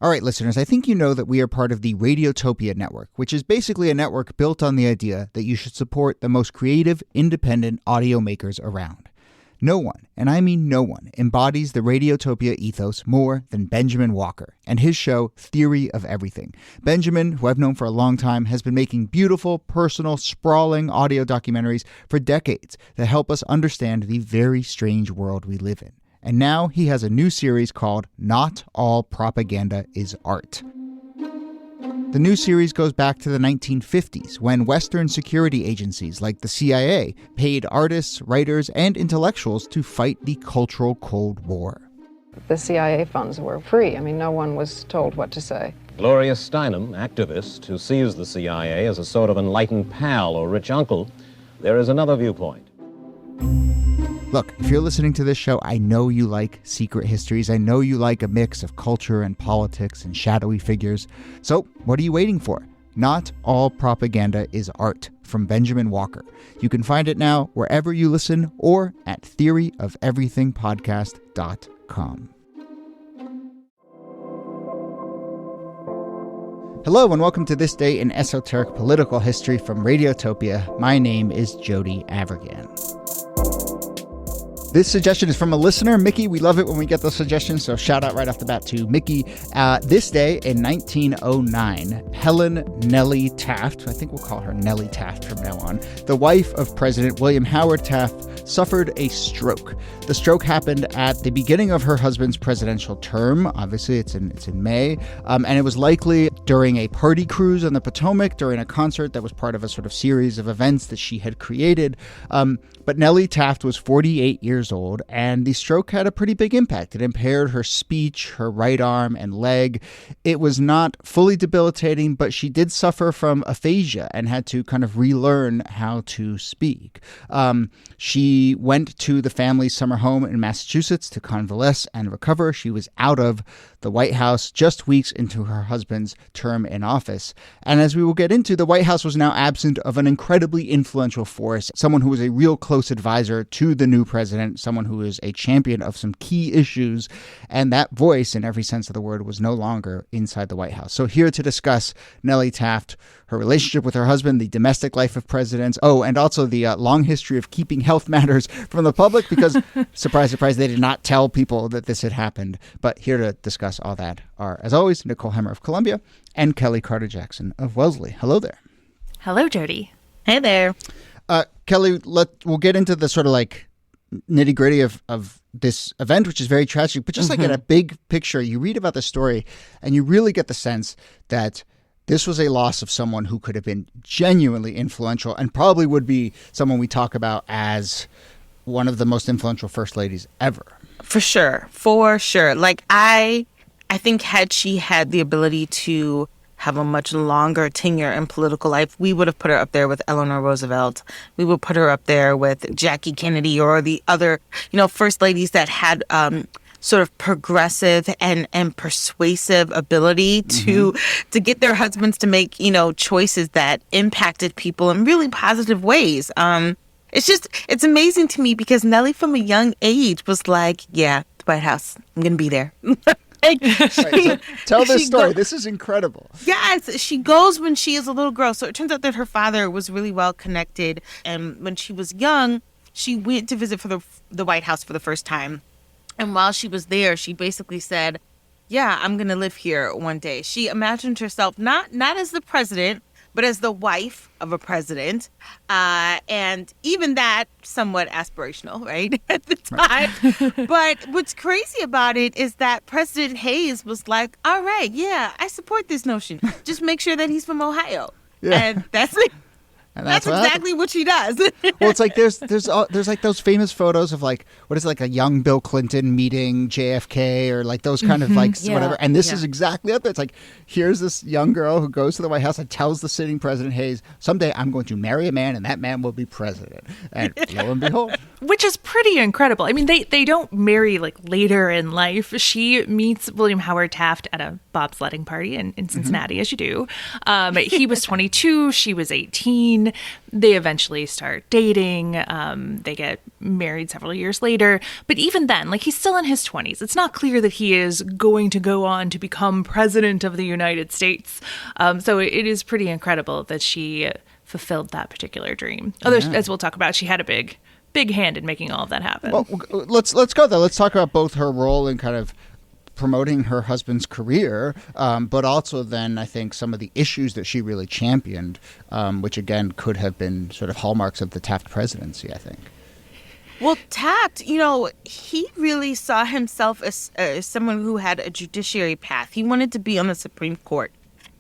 All right, listeners, I think you know that we are part of the Radiotopia network, which is basically a network built on the idea that you should support the most creative, independent audio makers around. No one, and I mean no one, embodies the Radiotopia ethos more than Benjamin Walker and his show Theory of Everything. Benjamin, who I've known for a long time, has been making beautiful, personal, sprawling audio documentaries for decades that help us understand the very strange world we live in. And now he has a new series called Not All Propaganda is Art. The new series goes back to the 1950s when Western security agencies like the CIA paid artists, writers, and intellectuals to fight the cultural Cold War. The CIA funds were free. I mean, no one was told what to say. Gloria Steinem, activist who sees the CIA as a sort of enlightened pal or rich uncle, there is another viewpoint. Look, if you're listening to this show, I know you like secret histories. I know you like a mix of culture and politics and shadowy figures. So what are you waiting for? Not All Propaganda is Art from Benjamin Walker. You can find it now wherever you listen or at theoryofeverythingpodcast.com. Hello and welcome to This Day in Esoteric Political History from Radiotopia. My name is Jody Avergan. This suggestion is from a listener, NIki. We love it when we get those suggestions, so shout out right off the bat to NIki. This day in 1909, Helen Nellie Taft, I think we'll call her Nellie Taft from now on, the wife of President William Howard Taft, suffered a stroke. The stroke happened at the beginning of her husband's presidential term. Obviously, it's in May, and it was likely during a party cruise on the Potomac, during a concert that was part of a sort of series of events that she had created. But Nellie Taft was 48 years old, and the stroke had a pretty big impact. It impaired her speech, her right arm and leg. It was not fully debilitating, but she did suffer from aphasia and had to kind of relearn how to speak. She went to the family's summer home in Massachusetts to convalesce and recover. She was out of the White House just weeks into her husband's term in office. And as we will get into, the White House was now absent of an incredibly influential force, someone who was a real close advisor to the new president, someone who is a champion of some key issues. And that voice, in every sense of the word, was no longer inside the White House. So here to discuss Nellie Taft, her relationship with her husband, the domestic life of presidents, and also the long history of keeping health matters from the public, because, surprise, surprise, they did not tell people that this had happened. But here to discuss all that are, as always, Nicole Hemmer of Columbia and Kellie Carter-Jackson of Wellesley. Hello there. Hello, Jody. Hey there. Kellie, we'll get into the sort of like nitty-gritty of this event, which is very tragic, but just like at a big picture, you read about the story and you really get the sense that this was a loss of someone who could have been genuinely influential and probably would be someone we talk about as one of the most influential first ladies ever. For sure. Like, I think had she had the ability to have a much longer tenure in political life, we would have put her up there with Eleanor Roosevelt. We would put her up there with Jackie Kennedy or the other, first ladies that had sort of progressive and persuasive ability to get their husbands to make, choices that impacted people in really positive ways. It's amazing to me because Nellie from a young age was like, yeah, the White House, I'm going to be there. So tell this story. This is incredible. Yes, she goes when she is a little girl. So it turns out that her father was really well connected. And when she was young, she went to visit for the White House for the first time. And while she was there, she basically said, yeah, I'm going to live here one day. She imagined herself not as the president, but as the wife of a president. And even that, somewhat aspirational, right, at the time. But what's crazy about it is that President Hayes was like, all right, yeah, I support this notion. Just make sure that he's from Ohio. Yeah. And that's it. And that's exactly what she does. Well, it's like there's like those famous photos of like, what is it, like a young Bill Clinton meeting JFK or like those kind of like whatever. And this is exactly up there. It's like, here's this young girl who goes to the White House and tells the sitting President Hayes, someday I'm going to marry a man and that man will be president. And lo and behold. Which is pretty incredible. I mean, they don't marry like later in life. She meets William Howard Taft at a bobsledding party in Cincinnati, as you do. He was 22. She was 18. then they eventually start dating. They get married several years later. But even then, like, he's still in his 20s. It's not clear that he is going to go on to become president of the United States. So it is pretty incredible that she fulfilled that particular dream. Although, as we'll talk about, she had a big hand in making all of that happen. Well, let's go there. Let's talk about both her role in kind of promoting her husband's career, but also then I think some of the issues that she really championed, which again could have been sort of hallmarks of the Taft presidency, I think. Well, Taft, he really saw himself as someone who had a judiciary path. He wanted to be on the Supreme Court.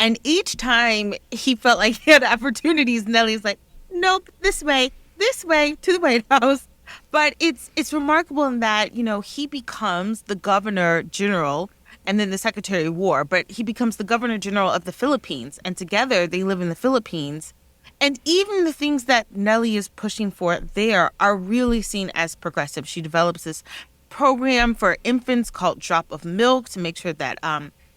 And each time he felt like he had opportunities, Nellie's like, nope, this way to the White House. But it's remarkable in that, he becomes the governor general and then the secretary of war, but he becomes the governor general of the Philippines. And together they live in the Philippines. And even the things that Nellie is pushing for there are really seen as progressive. She develops this program for infants called Drop of Milk to make sure that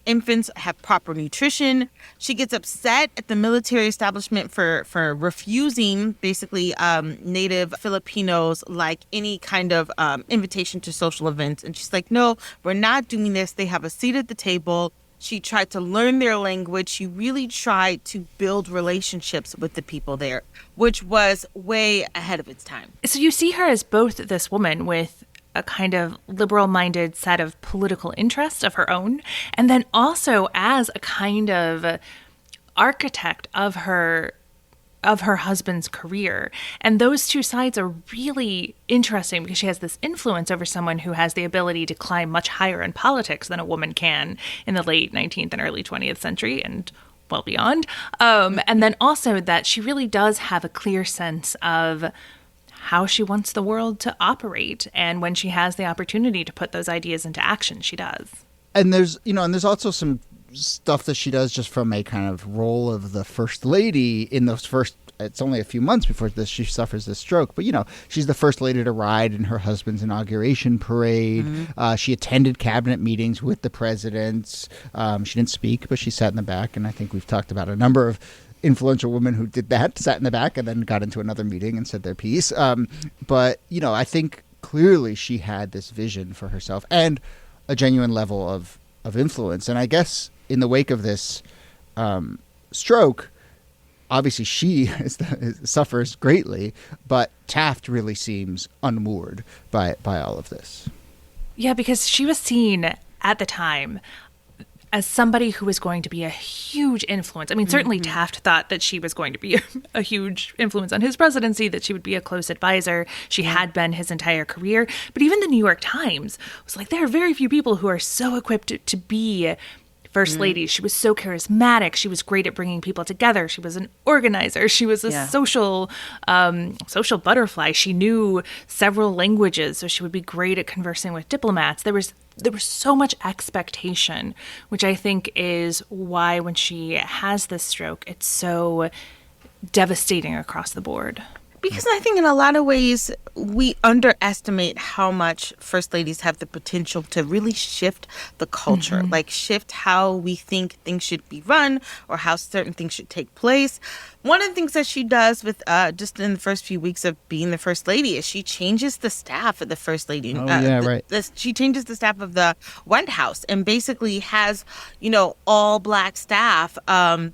infants have proper nutrition. She gets upset at the military establishment for refusing basically native Filipinos like any kind of invitation to social events. And she's like, no, we're not doing this. They have a seat at the table. She tried to learn their language. She really tried to build relationships with the people there, which was way ahead of its time. So you see her as both this woman with a kind of liberal-minded set of political interests of her own, and then also as a kind of architect of her husband's career. And those two sides are really interesting because she has this influence over someone who has the ability to climb much higher in politics than a woman can in the late 19th and early 20th century and well beyond. And then also that she really does have a clear sense of how she wants the world to operate. And when she has the opportunity to put those ideas into action, she does. And there's also some stuff that she does just from a kind of role of the first lady in those first, it's only a few months before this, she suffers this stroke. But, she's the first lady to ride in her husband's inauguration parade. Mm-hmm. She attended cabinet meetings with the presidents. She didn't speak, but she sat in the back. And I think we've talked about a number of influential women who did that, sat in the back and then got into another meeting and said their piece. But, I think clearly she had this vision for herself and a genuine level of influence. And I guess in the wake of this stroke, obviously she suffers greatly, but Taft really seems unmoored by all of this. Yeah, because she was seen at the time as somebody who was going to be a huge influence. I mean, certainly Taft thought that she was going to be a huge influence on his presidency, that she would be a close advisor. She had been his entire career. But even the New York Times was like, there are very few people who are so equipped to be First Lady. She was so charismatic. She was great at bringing people together. She was an organizer. She was a social butterfly. She knew several languages, so she would be great at conversing with diplomats. There was so much expectation, which I think is why when she has this stroke, it's so devastating across the board. Because I think in a lot of ways, we underestimate how much first ladies have the potential to really shift the culture, like shift how we think things should be run or how certain things should take place. One of the things that she does with just in the first few weeks of being the first lady is she changes the staff of the first lady. She changes the staff of the White House and basically has, all black staff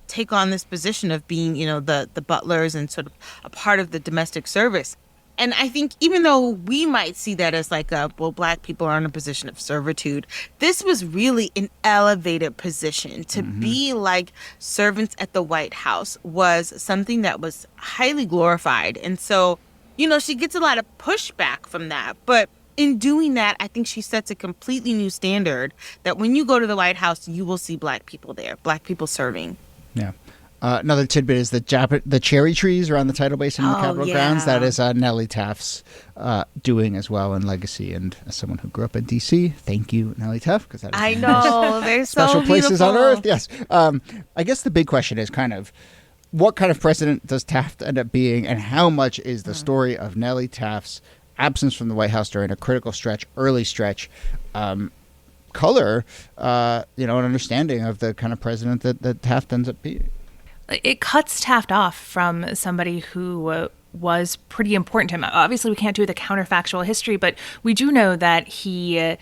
take on this position of being, the butlers and sort of a part of the domestic service. And I think even though we might see that as like, black people are in a position of servitude, this was really an elevated position. To be like servants at the White House was something that was highly glorified. And so, she gets a lot of pushback from that. But in doing that, I think she sets a completely new standard that when you go to the White House, you will see black people there, black people serving. Yeah. Another tidbit is the cherry trees around the tidal basin in the Capitol grounds. That is Nellie Taft's doing as well in legacy. And as someone who grew up in D.C., thank you, Nellie Taft, because that is I know they're special so places beautiful on Earth. Yes. I guess the big question is kind of what kind of president does Taft end up being, and how much is the story of Nellie Taft's absence from the White House during a critical stretch, early stretch, color, an understanding of the kind of president that Taft ends up being. it cuts Taft off from somebody who was pretty important to him. Obviously, we can't do the counterfactual history, but we do know that he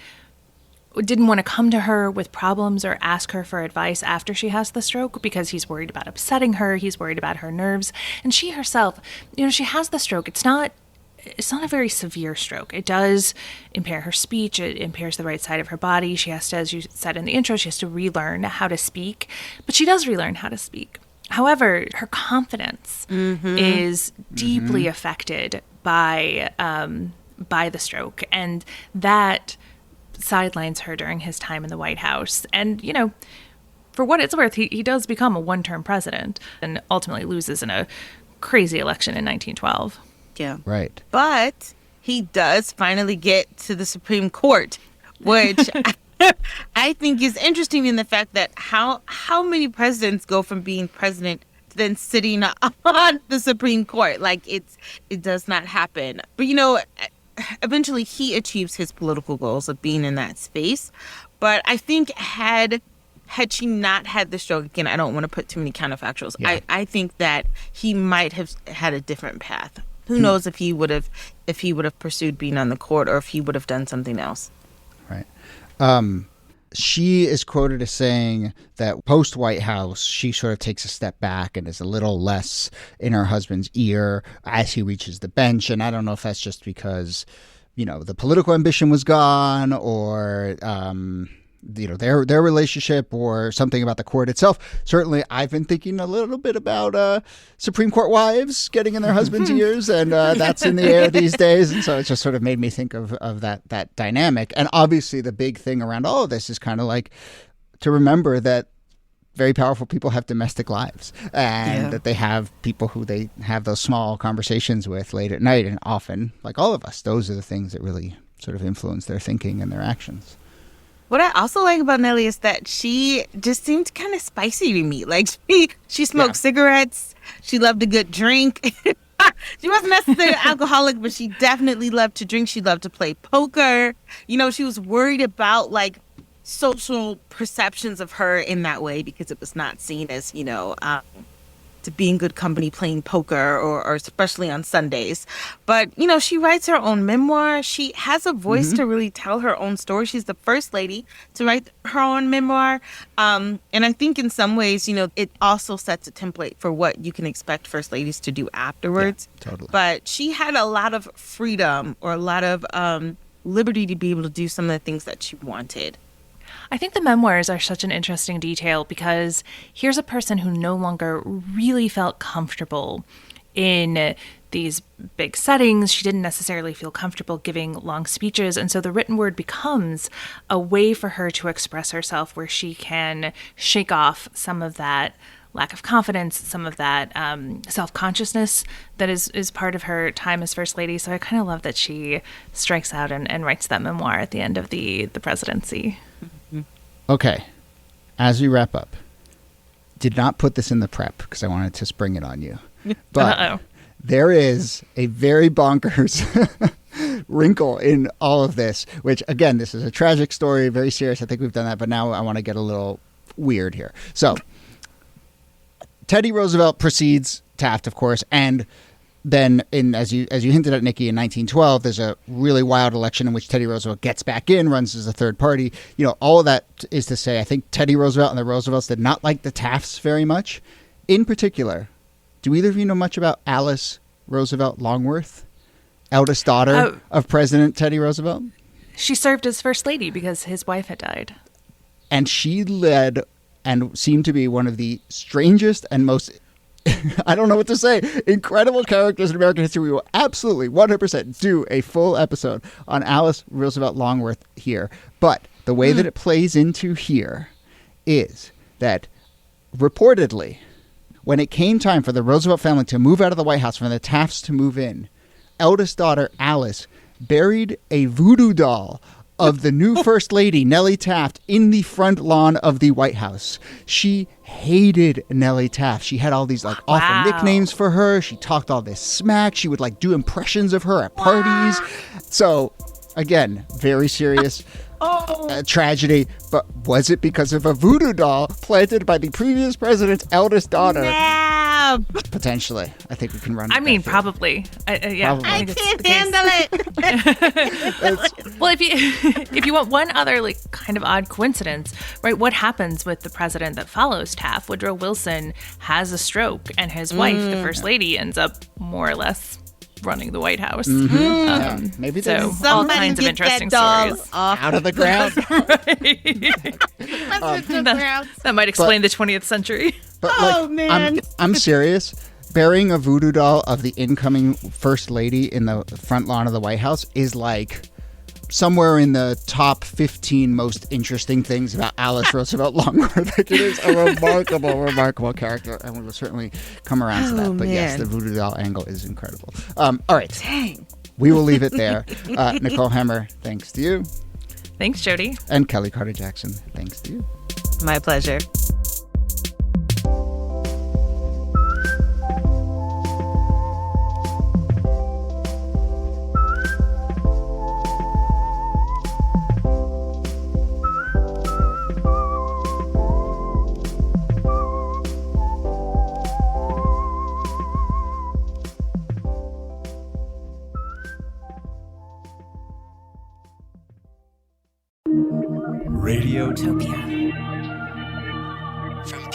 didn't want to come to her with problems or ask her for advice after she has the stroke because he's worried about upsetting her. He's worried about her nerves. And she herself, she has the stroke. It's not a very severe stroke. It does impair her speech. It impairs the right side of her body. She has to, as you said in the intro, she has to relearn how to speak. But she does relearn how to speak. However, her confidence is deeply affected by the stroke. And that sidelines her during his time in the White House. And, for what it's worth, he does become a one-term president and ultimately loses in a crazy election in 1912. Yeah. Right. But he does finally get to the Supreme Court, which I think is interesting in the fact that how many presidents go from being president to then sitting on the Supreme Court? Like, it does not happen. But, eventually he achieves his political goals of being in that space. But I think had she not had the stroke, again, I don't want to put too many counterfactuals. Yeah. I think that he might have had a different path. Who knows if he would have pursued being on the court or if he would have done something else. Right. She is quoted as saying that post-White House, she sort of takes a step back and is a little less in her husband's ear as he reaches the bench. And I don't know if that's just because, the political ambition was gone or, their relationship or something about the court itself. Certainly, I've been thinking a little bit about Supreme Court wives getting in their husbands' ears, and that's in the air these days. And so it just sort of made me think of that dynamic. And obviously, the big thing around all of this is kind of like to remember that very powerful people have domestic lives and that they have people who they have those small conversations with late at night. And often, like all of us, those are the things that really sort of influence their thinking and their actions. What I also like about Nellie is that she just seemed kind of spicy to me. Like, she smoked cigarettes. She loved a good drink. She wasn't necessarily an alcoholic, but she definitely loved to drink. She loved to play poker. She was worried about, like, social perceptions of her in that way because it was not seen as, to be in good company playing poker or especially on Sundays. But, she writes her own memoir. She has a voice to really tell her own story. She's the first lady to write her own memoir. And I think in some ways, it also sets a template for what you can expect first ladies to do afterwards. Yeah, totally. But she had a lot of freedom or a lot of liberty to be able to do some of the things that she wanted. I think the memoirs are such an interesting detail because here's a person who no longer really felt comfortable in these big settings. She didn't necessarily feel comfortable giving long speeches. And so the written word becomes a way for her to express herself where she can shake off some of that lack of confidence, some of that self-consciousness that is part of her time as First Lady. So I kind of love that she strikes out and writes that memoir at the end of the presidency. Okay, as we wrap up, did not put this in the prep because I wanted to spring it on you. But there is a very bonkers wrinkle in all of this, which, again, this is a tragic story, very serious. I think we've done that, but now I want to get a little weird here. So, Teddy Roosevelt precedes Taft, of course, and then, as you hinted at, NIki, in 1912, there's a really wild election in which Teddy Roosevelt gets back in, runs as a third party. All of that is to say, I think Teddy Roosevelt and the Roosevelts did not like the Tafts very much. In particular, do either of you know much about Alice Roosevelt Longworth, eldest daughter of President Teddy Roosevelt? She served as First Lady because his wife had died. And she led and seemed to be one of the strangest and most I don't know what to say. Incredible characters in American history. We will absolutely 100% do a full episode on Alice Roosevelt Longworth here. But the way that it plays into here is that reportedly, when it came time for the Roosevelt family to move out of the White House, for the Tafts to move in, eldest daughter Alice buried a voodoo doll of the new First Lady, Nellie Taft, in the front lawn of the White House. She hated Nellie Taft. She had all these awful nicknames for her. She talked all this smack. She would do impressions of her at parties. So, again, very serious tragedy. But was it because of a voodoo doll planted by the previous president's eldest daughter? job. Potentially. I think we can run. I with mean, that field. probably. Yeah, Probably. I I think it's can't the case. handle it. Well, if you want one other like kind of odd coincidence, right? What happens with the president that follows Taft? Woodrow Wilson has a stroke, and his wife, the first lady, ends up more or less running the White House. Yeah, maybe So there's all Somebody kinds of get interesting that doll stories. off out of the ground. the ground. That might explain the 20th century. But Oh, man. I'm serious. Burying a voodoo doll of the incoming first lady in the front lawn of the White House is like somewhere in the top 15 most interesting things about Alice Roosevelt Longworth. Like, it is a remarkable character, and we will certainly come around to that. But yes, man. the voodoo doll angle is incredible. All right, Dang. we will leave it there. Nicole Hemmer, thanks to you, Thanks, Jody. and Kellie Carter Jackson, thanks to you. My pleasure. Radiotopia. From